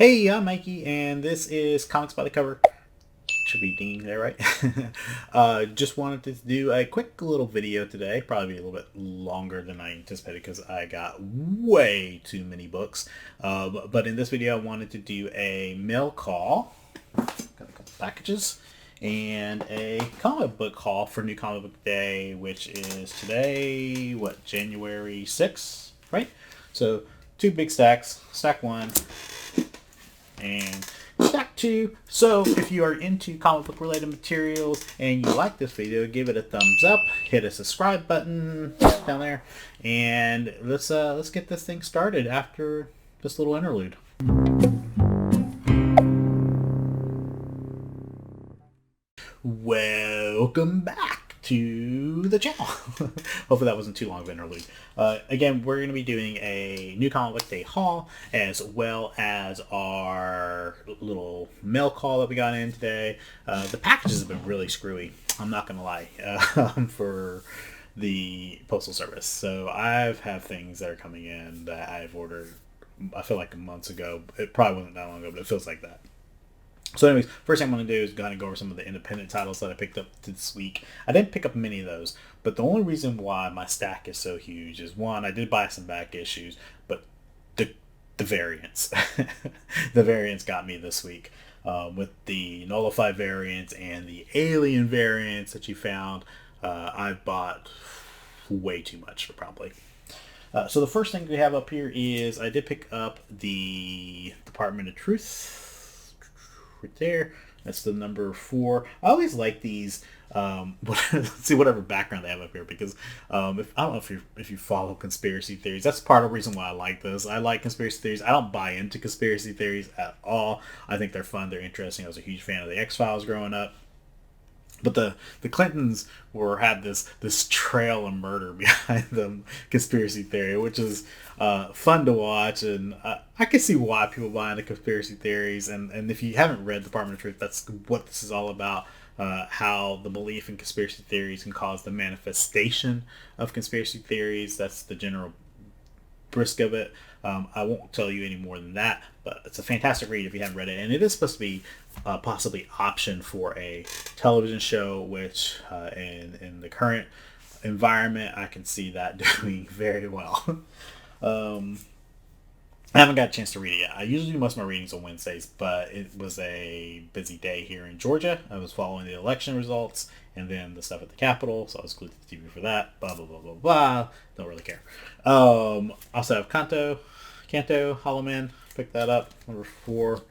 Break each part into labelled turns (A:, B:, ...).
A: Hey, I'm Mikey, and this is Comics by the Cover. Should be dinging there, right? Just wanted to do a quick little video today. Probably be a little bit longer than I anticipated because I got way too many books. But in this video, I wanted to do a mail call. Got a couple packages. And a comic book haul for New Comic Book Day, which is today, January 6th, right? So, two big stacks. Stack one and stack two. So if you are into comic book related materials and you like this video, give it a thumbs up, hit a subscribe button down there, and let's get this thing started after this little interlude. Welcome back to the channel. Hopefully that wasn't too long of an interlude. Again, we're going to be doing a New Comic Book Day haul, as well as our little mail call that we got in today. The packages have been really screwy, I'm not going to lie, for the postal service. So I have things that are coming in that I've ordered, I feel like months ago. It probably wasn't that long ago, but it feels like that. So anyways, first thing I'm going to do is go over some of the independent titles that I picked up this week. I didn't pick up many of those, but the only reason why my stack is so huge is, one, I did buy some back issues, but the variants. The variants got me this week. With the Nullified variants and the Alien variants that you found, I've bought way too much, probably. So the first thing we have up here is I did pick up the Department of Truth. Right there, that's the number 4. I always like these. Let's see whatever background they have up here, because if I don't know if you follow conspiracy theories, that's part of the reason why I like this. I like conspiracy theories. I don't buy into conspiracy theories at all. I think they're fun. They're interesting. I was a huge fan of the X-Files growing up. But the Clintons had this trail of murder behind them conspiracy theory, which is fun to watch, and I can see why people buy into conspiracy theories. And if you haven't read Department of Truth, that's what this is all about. How the belief in conspiracy theories can cause the manifestation of conspiracy theories. That's the general brisk of it. I won't tell you any more than that, but it's a fantastic read if you haven't read it, and it is supposed to be possibly optioned for a television show, which in the current environment, I can see that doing very well. I haven't got a chance to read it yet. I usually do most of my readings on Wednesdays, but it was a busy day here in Georgia. I was following the election results and then the stuff at the Capitol, so I was glued to the TV for that. Blah, blah, blah, blah, blah. Don't really care. Also have Kanto, Hollow Man. Picked that up. Number 4.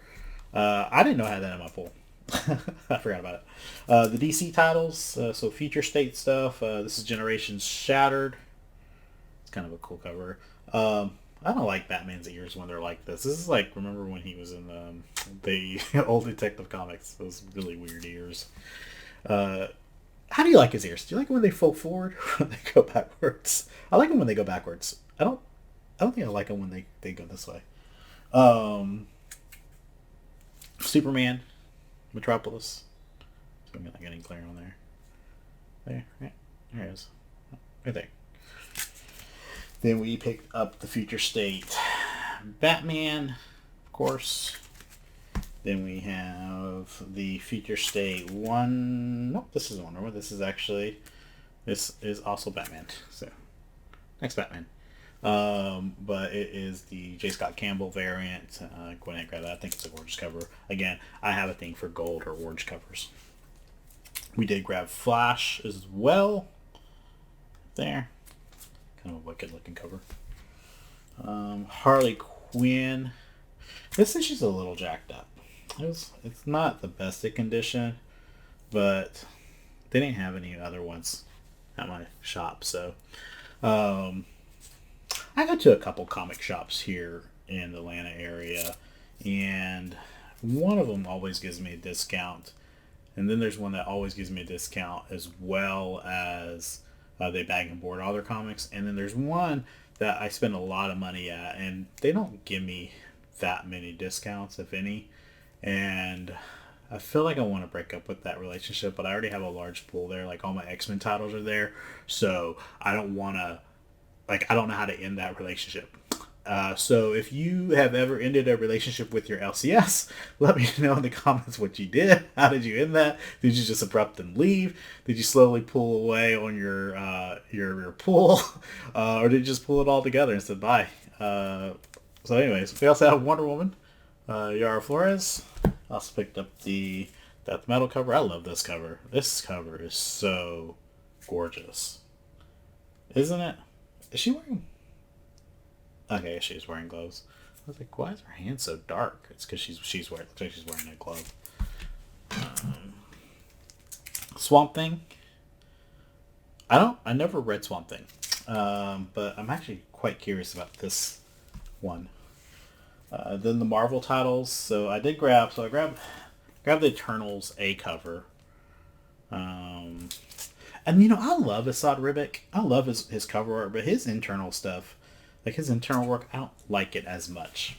A: I didn't know I had that in my pool. I forgot about it. The DC titles, so Future State stuff. This is Generations Shattered. It's kind of a cool cover. I don't like Batman's ears when they're like this. This is like, remember when he was in the old Detective Comics? Those really weird ears. How do you like his ears? Do you like them when they fold forward or when they go backwards? I like them when they go backwards. I don't think I like them when they go this way. Superman, Metropolis. So I'm not getting clear on there. There, right, there it is. Right there. Then we picked up the Future State Batman, of course. Then we have the Future State 1. Nope, this isn't Wonder Woman. This is also Batman. So, next Batman. But it is the J. Scott Campbell variant. Go ahead and grab that. I think it's a gorgeous cover. Again, I have a thing for gold or orange covers. We did grab Flash as well. There. Kind of a wicked looking cover. Harley Quinn. This issue's a little jacked up. It's not the best of condition, but they didn't have any other ones at my shop. So I go to a couple comic shops here in the Atlanta area, and one of them always gives me a discount. And then there's one that always gives me a discount, as well as they bag and board all their comics. And then there's one that I spend a lot of money at, and they don't give me that many discounts, if any. And I feel like I want to break up with that relationship, but I already have a large pool there. Like, all my X-Men titles are there. So I don't want to, I don't know how to end that relationship. So if you have ever ended a relationship with your LCS, let me know in the comments what you did. How did you end that? Did you just abrupt and leave? Did you slowly pull away on your pull, or did you just pull it all together and said bye? So anyways, we also have Wonder Woman, Yara Flores. Also picked up the Death Metal cover. I love this cover. This cover is so gorgeous, isn't it? Is she wearing? Okay, she's wearing gloves. I was like, why is her hand so dark? It's because she's wearing. Looks like she's wearing a glove. Swamp Thing. I never read Swamp Thing, but I'm actually quite curious about this one. Then the Marvel titles. So I grabbed the Eternals A cover. And I love Asad Ribic. I love his cover art, but his internal stuff, like his internal work, I don't like it as much.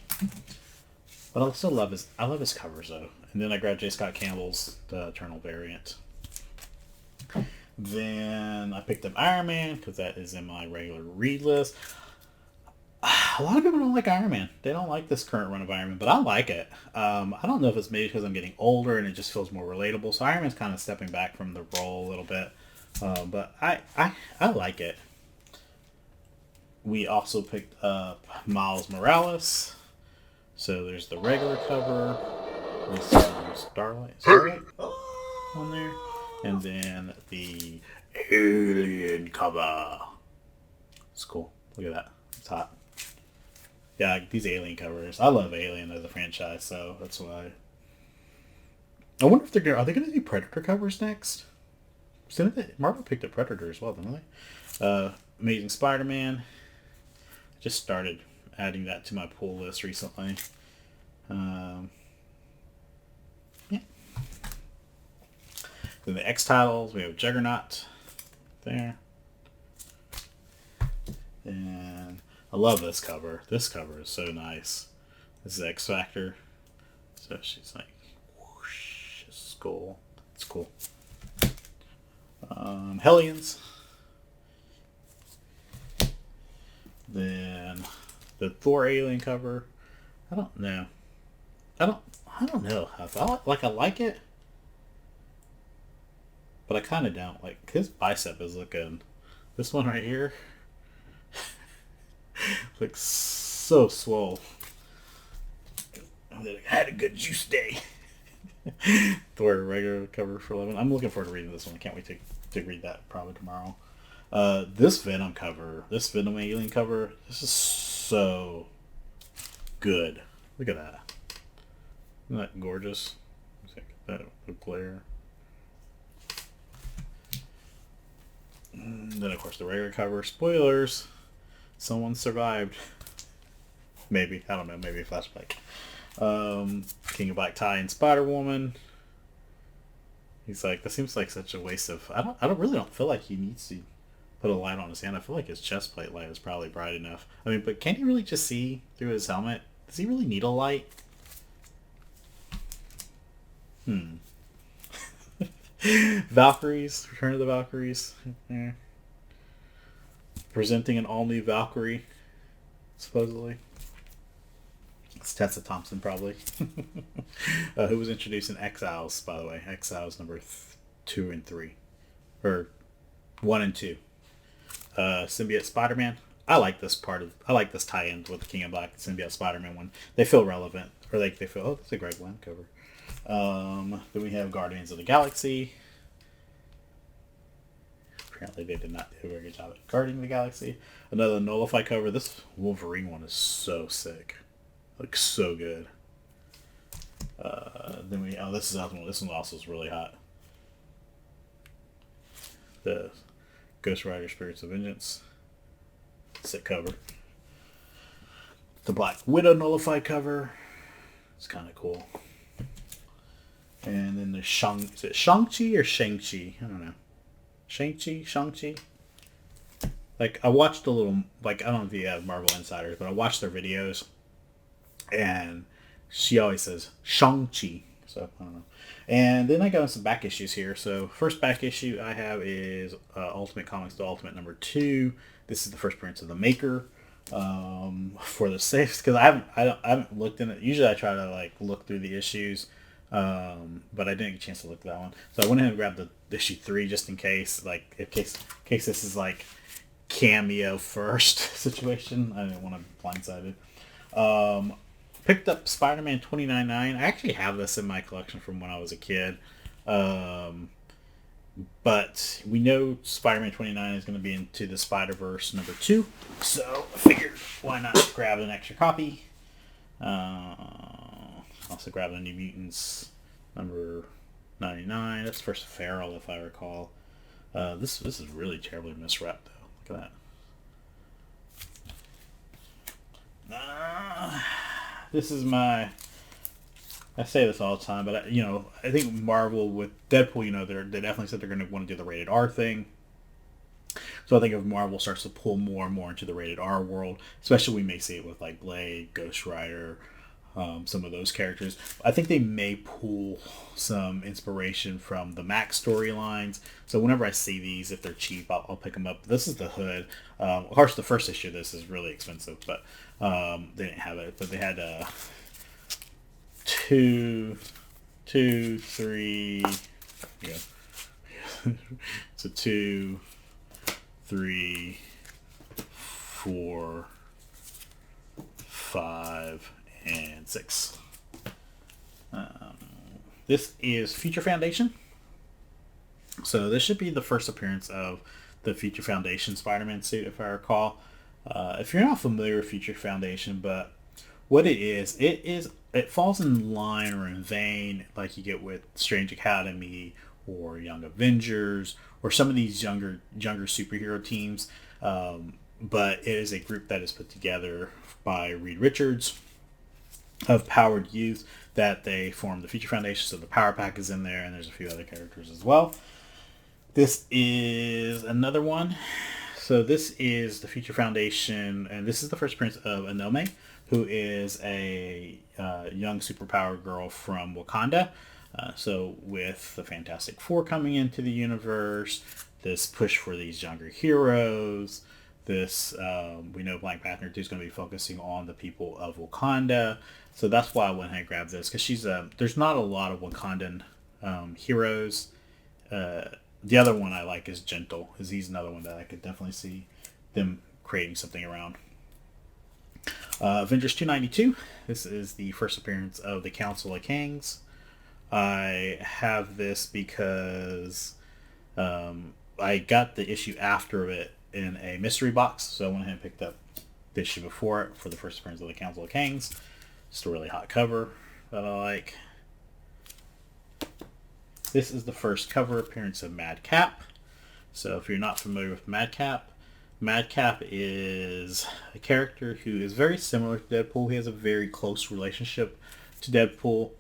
A: But I still love his covers though. And then I grabbed J. Scott Campbell's the Eternal variant. Then I picked up Iron Man because that is in my regular read list. A lot of people don't like Iron Man. They don't like this current run of Iron Man, but I like it. I don't know if it's maybe because I'm getting older and it just feels more relatable. So Iron Man's kind of stepping back from the role a little bit, but I like it. We also picked up Miles Morales. So there's the regular cover with some Starlight on there, and then the Alien cover. It's cool. Look at that. It's hot. Yeah, these Alien covers. I love Alien as a franchise, so that's why. I wonder if are they going to do Predator covers next? Marvel picked up Predator as well, didn't they? Amazing Spider-Man. Just started adding that to my pull list recently. Yeah. Then the X titles, we have Juggernaut there. And I love this cover. This cover is so nice. This is X Factor. So she's like, whoosh, skull. It's cool. Hellions. Then the Thor Alien cover. I don't know. I don't know. I like it, but I kind of don't. Like his bicep is looking. This one right here looks so swole. I had a good juice day. Thor regular cover for 11. I'm looking forward to reading this one. I can't wait to read that probably tomorrow. This Venom cover, this Venom Alien cover, this is so good. Look at that. Isn't that gorgeous? That glare. And then, of course, the regular cover. Spoilers. Someone survived. Maybe. I don't know. Maybe a flashback. King of Black Tie and Spider-Woman. He's like, this seems like such a waste of... I don't feel like he needs to put a light on his hand. I feel like his chest plate light is probably bright enough. I mean, but can't he really just see through his helmet? Does he really need a light? Valkyries. Return of the Valkyries. Yeah. Presenting an all-new Valkyrie, supposedly. It's Tessa Thompson, probably. Who was introduced in Exiles, by the way. Exiles number 2 and 3. Or 1 and 2. Symbiote Spider-Man. I like this tie-in with the King of Black Symbiote Spider-Man one. They feel relevant. Or they feel, oh, that's a Greg Land cover. Then we have Guardians of the Galaxy. Apparently they did not do a very good job at Guardians of the Galaxy. Another Nullify cover. This Wolverine one is so sick. Looks so good. This is the other one. This one also is really hot. The Ghost Rider Spirits of Vengeance. Sick cover. The Black Widow Nullify cover. It's kind of cool. And then there's is it Shang-Chi or Shang-Chi? I don't know. Shang-Chi? Like, I watched a little, like, I don't know if you have Marvel Insiders, but I watched their videos. And she always says Shang-Chi. So, I don't know. And then I got some back issues here. So, first back issue I have is Ultimate Comics The Ultimate number 2. This is the first appearance of the Maker. for the safes, because I haven't looked in it. Usually I try to like look through the issues, but I didn't get a chance to look at that one. So I went ahead and grabbed the issue 3 just in case, like in case this is like cameo first situation. I didn't want to be blindsided. Picked up Spider-Man 29.9. I actually have this in my collection from when I was a kid. Um, but we know Spider-Man 29 is going to be into the Spider-Verse number 2. So I figured why not grab an extra copy. Also grab the New Mutants number 99. That's first Feral, if I recall. This is really terribly misrepped, though. Look at that. This is my. I say this all the time, but I think Marvel with Deadpool, they definitely said they're going to want to do the rated R thing. So I think if Marvel starts to pull more and more into the rated R world, especially we may see it with like Blade, Ghost Rider, some of those characters. I think they may pull some inspiration from the Max storylines. So whenever I see these, if they're cheap, I'll pick them up. This is the hood. Of course, the first issue of this is really expensive, but they didn't have it. But they had two, three. Yeah. So 2, 3, 4, 5, and 6. This is Future Foundation. So this should be the first appearance of the Future Foundation Spider-Man suit, if I recall. If you're not familiar with Future Foundation, but what it falls in line or in vein like you get with Strange Academy or Young Avengers or some of these younger superhero teams. But it is a group that is put together by Reed Richards of Powered Youth that they form the Future Foundation. So the Power Pack is in there, and there's a few other characters as well. This is another one. So this is the Future Foundation, and this is the first appearance of Anome, who is a young superpower girl from Wakanda. So with the Fantastic Four coming into the universe, this push for these younger heroes, this we know Black Panther 2 is going to be focusing on the people of Wakanda. So that's why I went ahead and grabbed this, because there's not a lot of Wakandan heroes. The other one I like is Gentle, because he's another one that I could definitely see them creating something around. Avengers 292. This is the first appearance of the Council of Kings. I have this because I got the issue after it in a mystery box, so I went ahead and picked up the issue before it for the first appearance of the Council of Kings. Just a really hot cover that I like. This is the first cover appearance of Madcap. So if you're not familiar with Madcap is a character who is very similar to Deadpool. He has a very close relationship to Deadpool.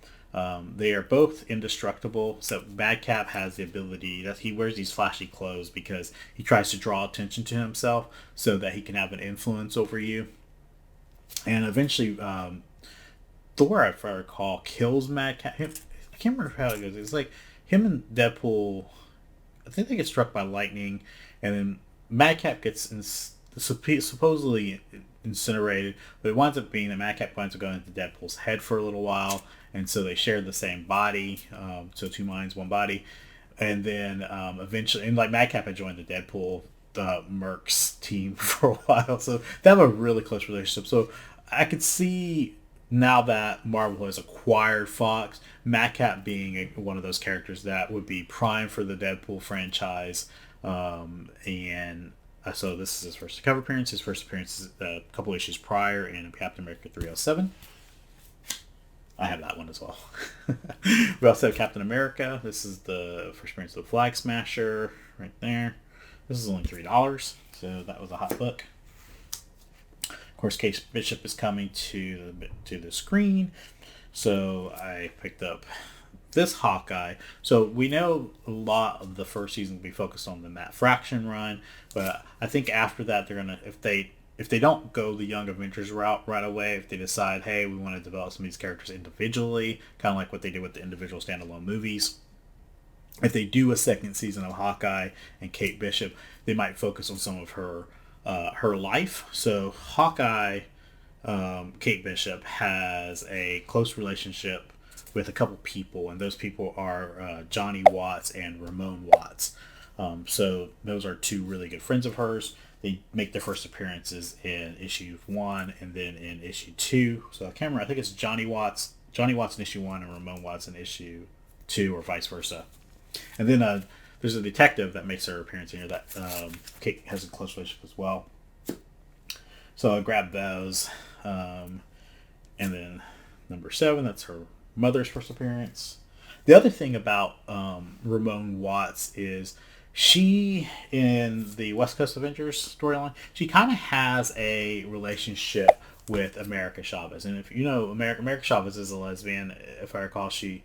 A: They are both indestructible. So Madcap has the ability that he wears these flashy clothes because he tries to draw attention to himself so that he can have an influence over you. And eventually, Thor, if I recall, kills Madcap. I can't remember how it goes. It's like him and Deadpool, I think they get struck by lightning, and then Madcap gets supposedly incinerated, but it winds up being that Madcap winds up going into Deadpool's head for a little while, and so they share the same body, so two minds, one body, and then eventually, and like Madcap had joined the Deadpool Mercs team for a while, so they have a really close relationship. So I could see now that Marvel has acquired Fox, Madcap being one of those characters that would be prime for the Deadpool franchise. So this is his first cover appearance. His first appearance is a couple issues prior in Captain America 307. I have that one as well. We also have Captain America. This is the first appearance of the Flag Smasher right there. This is only $3, so that was a hot book. Of course, Kate Bishop is coming to the screen, so I picked up this Hawkeye. So we know a lot of the first season will be focused on the Matt Fraction run, but I think after that they're gonna, if they don't go the Young Avengers route right away, if they decide, hey, we want to develop some of these characters individually, kind of like what they did with the individual standalone movies. If they do a second season of Hawkeye and Kate Bishop, they might focus on some of her her life. So Hawkeye, Kate Bishop, has a close relationship with a couple people, and those people are Johnny Watts and Ramon Watts. So those are two really good friends of hers. They make their first appearances in issue 1 and then in issue 2. So I can't remember. I think it's Johnny Watts in issue 1 and Ramon Watts in issue 2, or vice versa. And then there's a detective that makes her appearance in here that Kate has a close relationship as well. So I grabbed those. And then number 7, that's her mother's first appearance. The other thing about Ramon Watts is she, in the West Coast Avengers storyline, she kind of has a relationship with America Chavez. And if you know, America Chavez is a lesbian. If I recall, she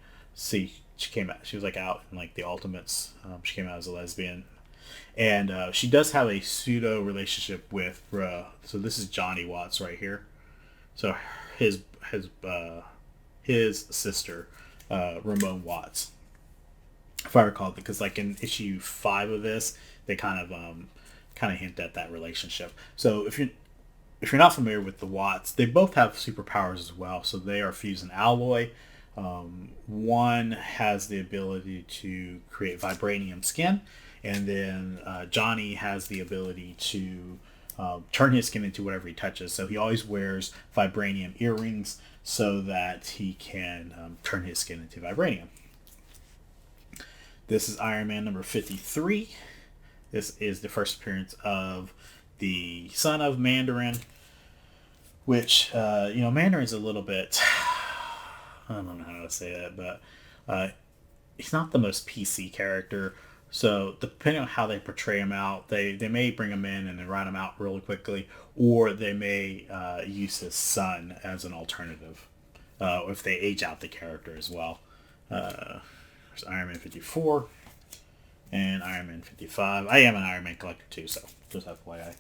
A: came out. She was like out in like the Ultimates. She came out as a lesbian, and she does have a pseudo relationship with. So this is Johnny Watts right here. So his sister, Ramon Watts, if I recall, because like in issue 5 of this, they kind of hint at that relationship. So if you're not familiar with the Watts, they both have superpowers as well. So they are fused in alloy. One has the ability to create vibranium skin, and then Johnny has the ability to turn his skin into whatever he touches. So he always wears vibranium earrings so that he can turn his skin into vibranium. This is Iron Man number 53. This is the first appearance of the son of Mandarin, which, Mandarin's a little bit, I don't know how to say that, but he's not the most PC character. So depending on how they portray him out, they may bring him in and then write him out really quickly, or they may use his son as an alternative, if they age out the character as well. There's Iron Man 54 and Iron Man 55. I am an Iron Man collector too, so just FYI.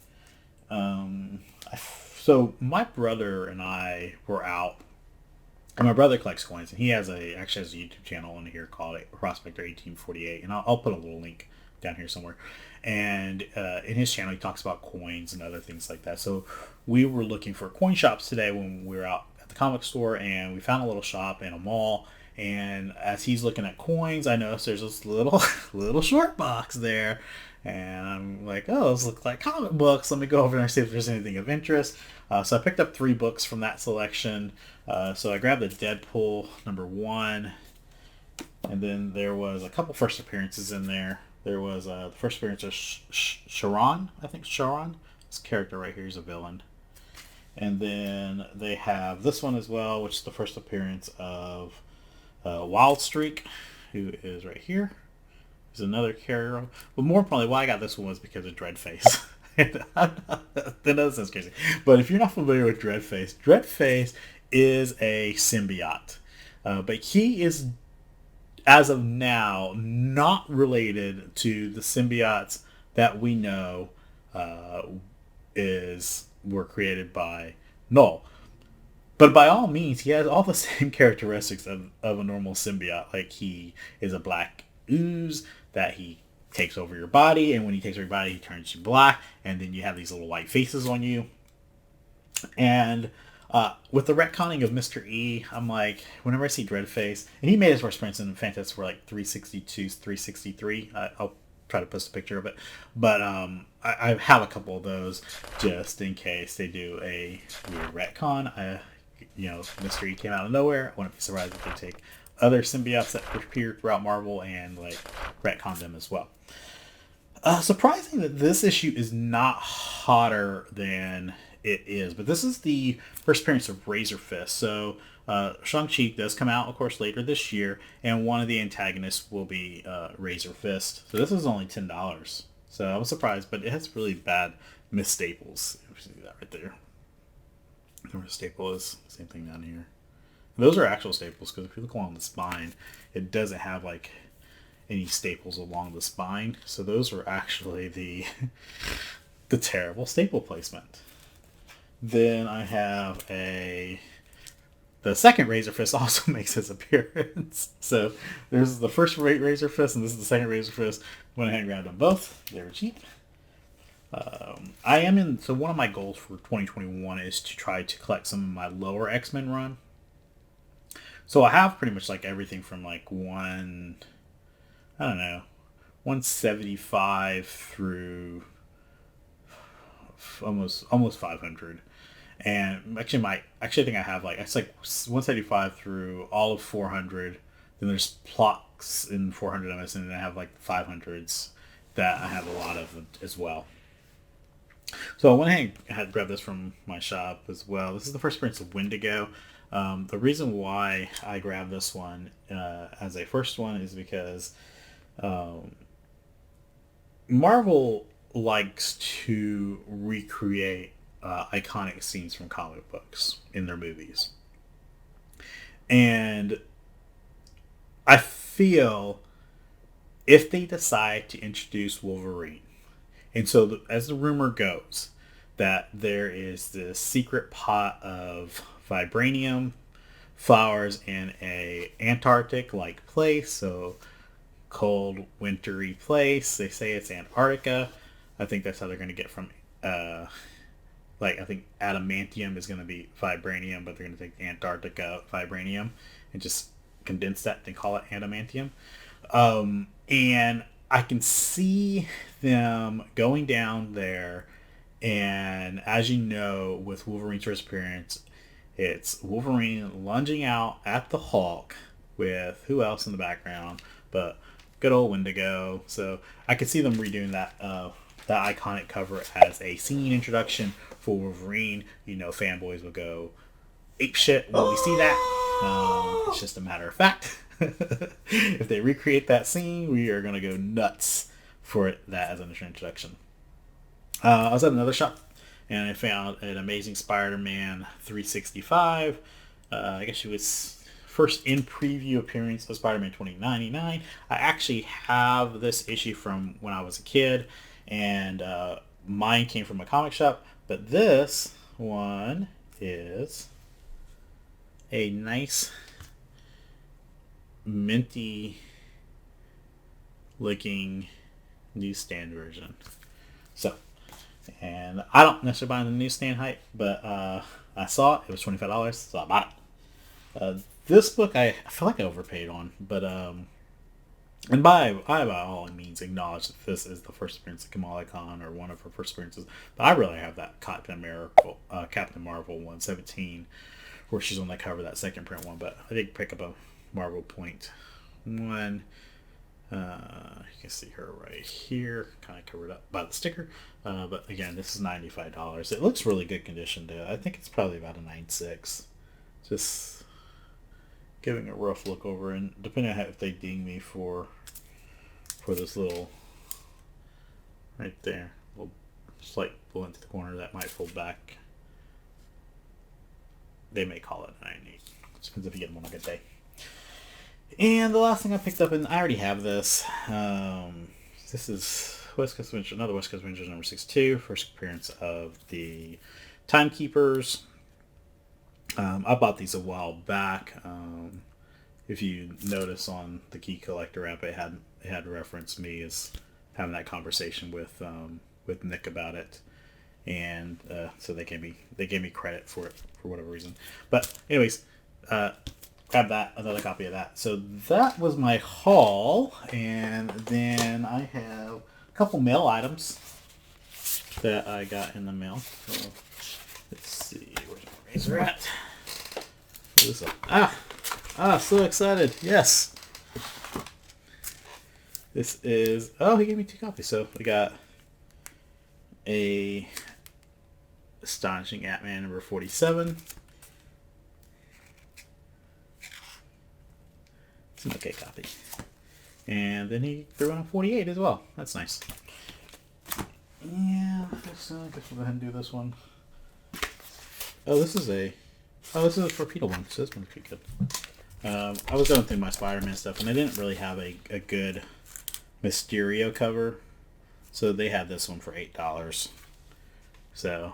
A: So my brother and I were out, and my brother collects coins, and he actually has a YouTube channel on here called Prospector 1848, and I'll put a little link down here somewhere. And in his channel, he talks about coins and other things like that. So we were looking for coin shops today when we were out at the comic store, and we found a little shop in a mall. And as he's looking at coins, I noticed there's this little short box there. And I'm like, oh, those look like comic books. Let me go over there and see if there's anything of interest. So I picked up 3 books from that selection. So I grabbed the Deadpool number 1. And then there was a couple first appearances in there. There was the first appearance of Sharon. I think Sharon. This character right here is a villain. And then they have this one as well, which is the first appearance of Wild Streak, who is right here. There's another character. But more importantly, why I got this one was because of Dreadface. That doesn't sound crazy. But if you're not familiar with Dreadface is a symbiote. But he is, as of now, not related to the symbiotes that we know were created by Null. But by all means, he has all the same characteristics of a normal symbiote. Like, he is a black ooze that he takes over your body, and when he takes over your body, he turns you black, and then you have these little white faces on you. And with the retconning of Mr. E, I'm like, whenever I see Dreadface, and he made his first appearance in Fantastic Four like 362, 363. I'll try to post a picture of it. But I have a couple of those just in case they do a weird retcon. Mr. E came out of nowhere. I wouldn't be surprised if they take other symbiotes that appeared throughout Marvel and like retcon them as well. Surprising that this issue is not hotter than it is, but this is the first appearance of Razor Fist. So Shang-Chi does come out, of course, later this year, and one of the antagonists will be Razor Fist. So this is only $10. So I was surprised, but it has really bad misstaples. You see that right there. Where a staple is, same thing down here. Those are actual staples, because if you look along the spine, it doesn't have like any staples along the spine. So those are actually the terrible staple placement. Then I have the second Razor Fist also makes his appearance. So there's the first Razor Fist, and this is the second Razor Fist. Went ahead and grabbed them both. They were cheap. I am in. So one of my goals for 2021 is to try to collect some of my lower X-Men run. So I have pretty much like everything from like I don't know, 175 through almost 500. And actually I think I have like it's like 175 through all of 400. Then there's plots in 400 I'm missing, and then I have like 500s that I have a lot of as well. So I went ahead and had grabbed this from my shop as well. This is the first appearance of Wendigo. The reason why I grabbed this one as a first one is because Marvel likes to recreate iconic scenes from comic books in their movies. And I feel if they decide to introduce Wolverine, and so as the rumor goes, that there is this secret pot of vibranium flowers in a Antarctic like place, so cold, wintry place. They say it's Antarctica. I think that's how they're going to get from, I think adamantium is going to be vibranium, but they're going to take Antarctica vibranium and just condense that and call it adamantium. And I can see them going down there, and as you know, with Wolverine's first appearance, it's Wolverine lunging out at the Hulk with who else in the background but good old Wendigo. So I could see them redoing that iconic cover as a scene introduction for Wolverine. You know, fanboys will go ape shit when we see that. It's just a matter of fact. If they recreate that scene, we are gonna go nuts for that as an introduction. I was at another shop and I found an Amazing Spider-Man 365. I guess she was first in preview appearance of Spider-Man 2099. I actually have this issue from when I was a kid, and mine came from a comic shop. But this one is a nice minty looking newsstand version. So, and I don't necessarily buy the newsstand hype, but I saw it. It was $25, so I bought it. This book I feel like I overpaid on, but and I by all means acknowledge that this is the first appearance of Kamala Khan, or one of her first appearances. But I really have that Captain Marvel 117, where she's on that cover, that second print one. But I did pick up a Marvel Point 1. You can see her right here, kind of covered up by the sticker. But again, this is $95. It looks really good condition too. I think it's probably about a 9.6. Just giving a rough look over, and depending on if they ding me for this little right there, little slight pull into the corner that might fold back, they may call it 9.8. Depends if you get them on a good day. And the last thing I picked up, and I already have this. This is West Coast Avengers, another West Coast Avengers number 62, first appearance of the Timekeepers. I bought these a while back. If you notice on the Key Collector app, it had referenced me as having that conversation with Nick about it, and so they gave me credit for it for whatever reason. But anyways, grab that, another copy of that. So that was my haul, and then I have a couple mail items that I got in the mail. So let's see, where's my razor at? So excited! Yes, this is. Oh, he gave me 2 copies. So we got a Astonishing Ant-Man number 47. It's an okay copy. And then he threw in a 48 as well. That's nice. Yeah, I guess we'll go ahead and do this one. This is a torpedo one, so this one's pretty good. I was going through my Spider-Man stuff, and they didn't really have a good Mysterio cover, so they had this one for $8. So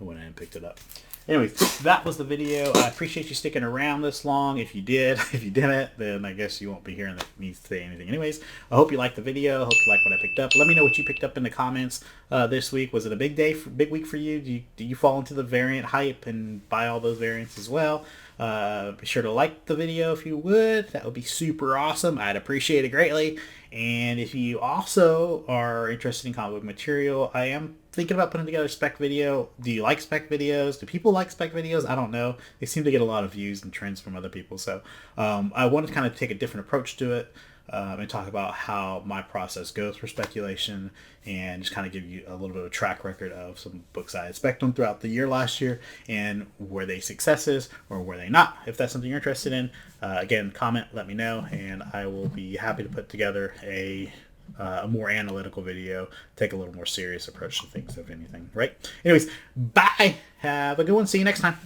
A: I went in and picked it up. Anyways, that was the video. I appreciate you sticking around this long. If you did, if you didn't, then I guess you won't be hearing me say anything. Anyways, I hope you liked the video. I hope you like what I picked up. Let me know what you picked up in the comments this week. Was it a big week for you? Do you fall into the variant hype and buy all those variants as well? Be sure to like the video if you would. That would be super awesome. I'd appreciate it greatly. And if you also are interested in comic book material, I am thinking about putting together a spec video. Do you like spec videos? Do people like spec videos? I don't know. They seem to get a lot of views and trends from other people. So I wanted to kind of take a different approach to it and talk about how my process goes for speculation and just kind of give you a little bit of a track record of some books I had spec'd on throughout the year last year, and were they successes or were they not? If that's something you're interested in, again, comment, let me know, and I will be happy to put together a more analytical video, take a little more serious approach to things, if anything, right? Anyways, bye! Have a good one. See you next time.